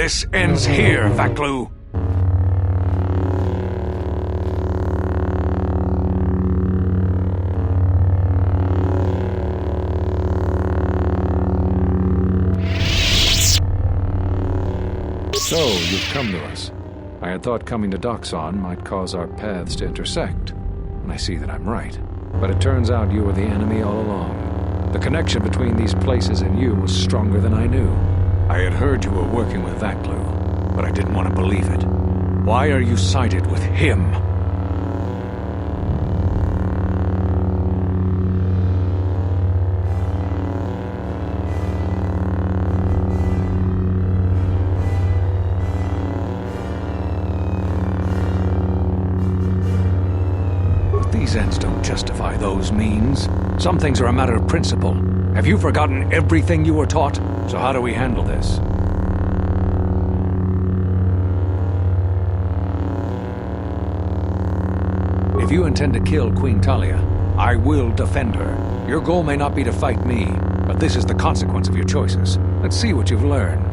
This ends here, Vaklu. So, you've come to us. I had thought coming to Doxon might cause our paths to intersect, and I see that I'm right. But it turns out you were the enemy all along. The connection between these places and you was stronger than I knew. I had heard you were working with Vaklu, but I didn't want to believe it. Why are you sided with him? These ends don't justify those means. Some things are a matter of principle. Have you forgotten everything you were taught? So how do we handle this? If you intend to kill Queen Talia, I will defend her. Your goal may not be to fight me, but this is the consequence of your choices. Let's see what you've learned.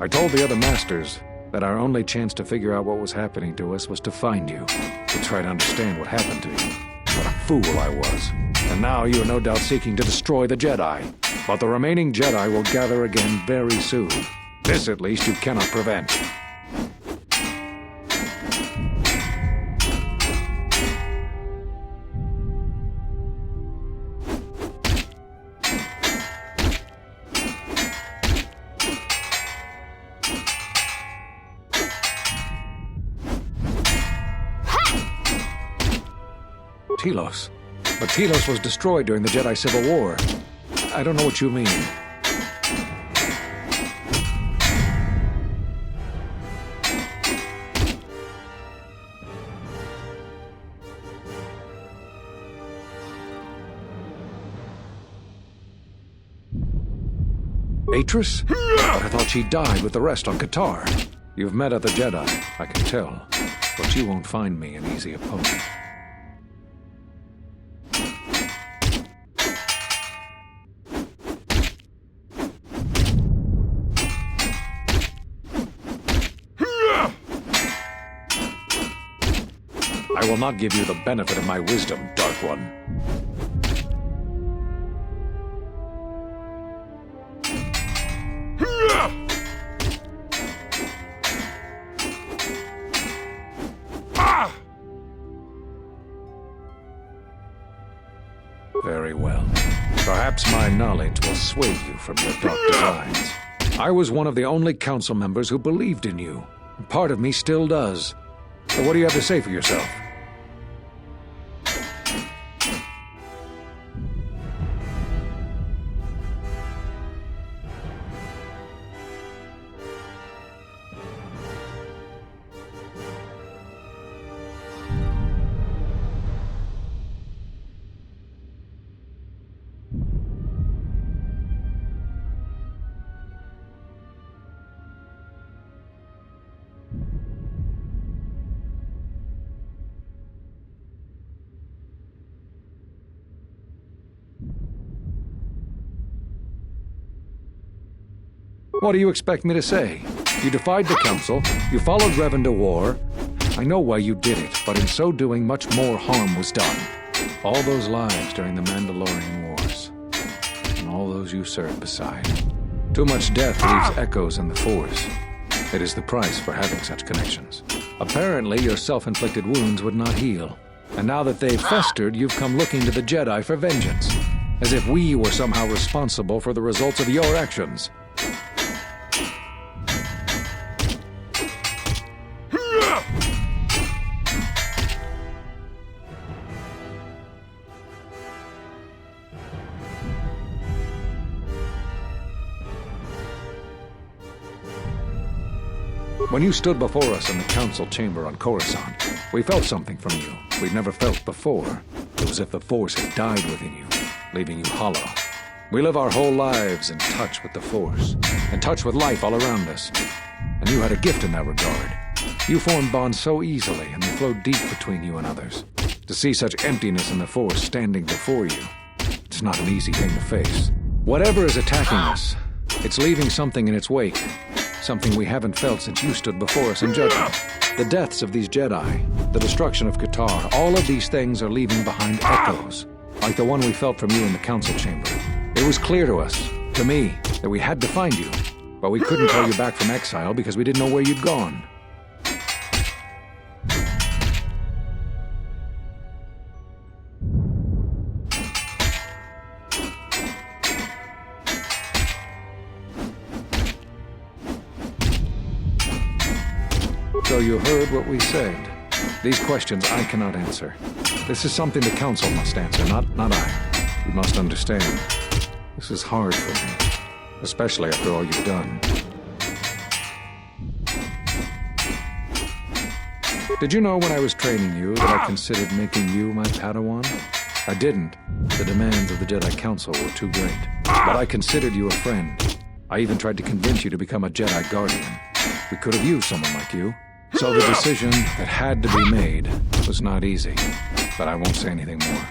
I told the other masters that our only chance to figure out what was happening to us was to find you, to try to understand what happened to you. What a fool I was. And now you are no doubt seeking to destroy the Jedi. But the remaining Jedi will gather again very soon. This, at least, you cannot prevent. Telos. But Telos was destroyed during the Jedi Civil War. I don't know what you mean. Atris? But I thought she died with the rest on KOTOR. You've met other Jedi, I can tell. But you won't find me an easy opponent. I will not give you the benefit of my wisdom, Dark One. Very well. Perhaps my knowledge will sway you from your dark designs. I was one of the only council members who believed in you. Part of me still does. So what do you have to say for yourself? What do you expect me to say? You defied the Council, you followed Revan to war. I know why you did it, but in so doing, much more harm was done. All those lives during the Mandalorian Wars, and all those you served beside. Too much death leaves echoes in the Force. It is the price for having such connections. Apparently, your self-inflicted wounds would not heal. And now that they've festered, you've come looking to the Jedi for vengeance. As if we were somehow responsible for the results of your actions. When you stood before us in the council chamber on Coruscant, we felt something from you we'd never felt before. It was as if the Force had died within you, leaving you hollow. We live our whole lives in touch with the Force, in touch with life all around us. And you had a gift in that regard. You formed bonds so easily, and they flowed deep between you and others. To see such emptiness in the Force standing before you, it's not an easy thing to face. Whatever is attacking us, it's leaving something in its wake. Something we haven't felt since you stood before us in judgment. The deaths of these Jedi, the destruction of KOTOR, all of these things are leaving behind echoes, like the one we felt from you in the council chamber. It was clear to us, to me, that we had to find you, but we couldn't call you back from exile because we didn't know where you'd gone. So you heard what we said. These questions I cannot answer. This is something the Council must answer, not I. You must understand. This is hard for me, especially after all you've done. Did you know when I was training you that I considered making you my Padawan? I didn't. The demands of the Jedi Council were too great. But I considered you a friend. I even tried to convince you to become a Jedi Guardian. We could have used someone like you. So the decision that had to be made was not easy, but I won't say anything more.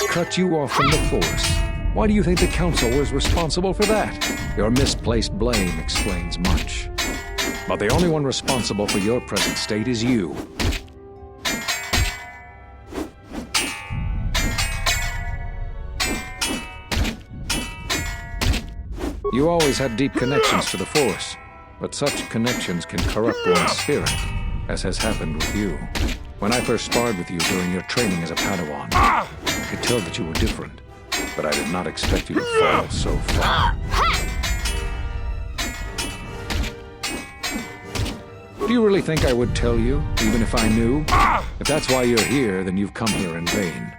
Cut you off from the Force. Why do you think the Council was responsible for that? Your misplaced blame explains much. But the only one responsible for your present state is you. You always had deep connections to the Force, but such connections can corrupt one's spirit, as has happened with you. When I first sparred with you during your training as a Padawan, I could tell that you were different, but I did not expect you to fall so far. Do you really think I would tell you, even if I knew? If that's why you're here, then you've come here in vain.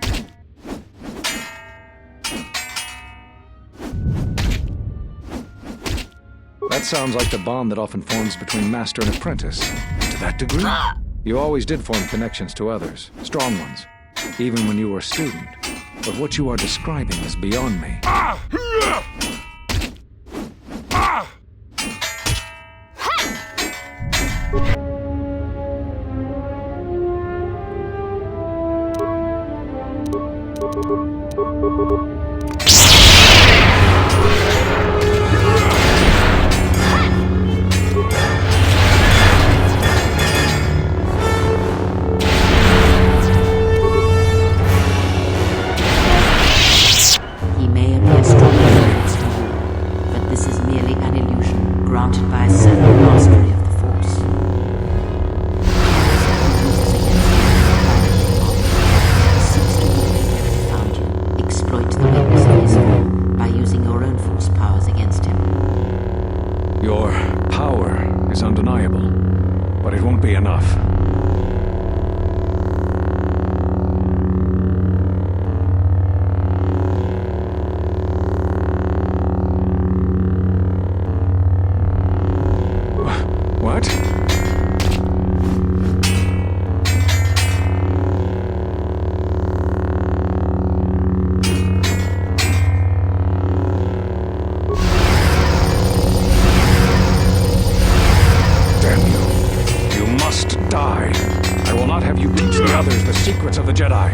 That sounds like the bond that often forms between master and apprentice. To that degree, you always did form connections to others, strong ones, even when you were a student. But what you are describing is beyond me. He may appear strong against you, but this is merely an illusion granted by a certain mastery of the Force. Seeks to found you, exploit the weakness of his form by using your own Force powers against him. Your power is undeniable, but it won't be enough. What? Damn you. You must die. I will not have you teach the others the secrets of the Jedi.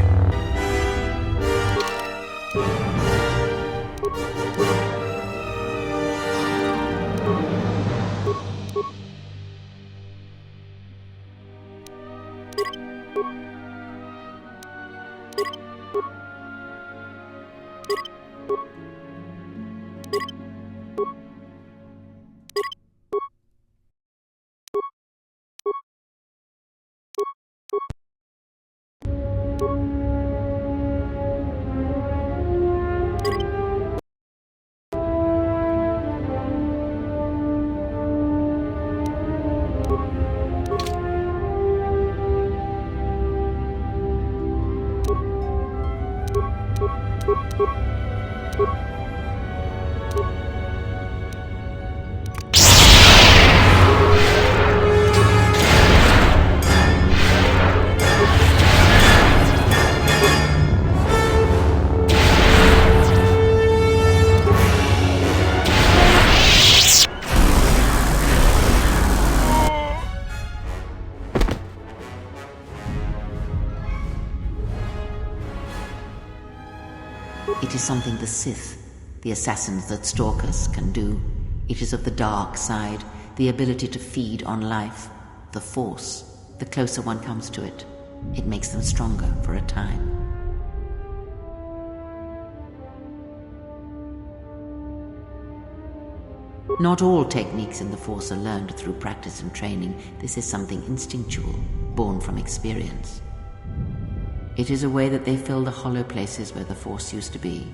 It is something the Sith, the assassins that stalk us, can do. It is of the dark side, the ability to feed on life. The Force, the closer one comes to it, it makes them stronger for a time. Not all techniques in the Force are learned through practice and training. This is something instinctual, born from experience. It is a way that they fill the hollow places where the Force used to be.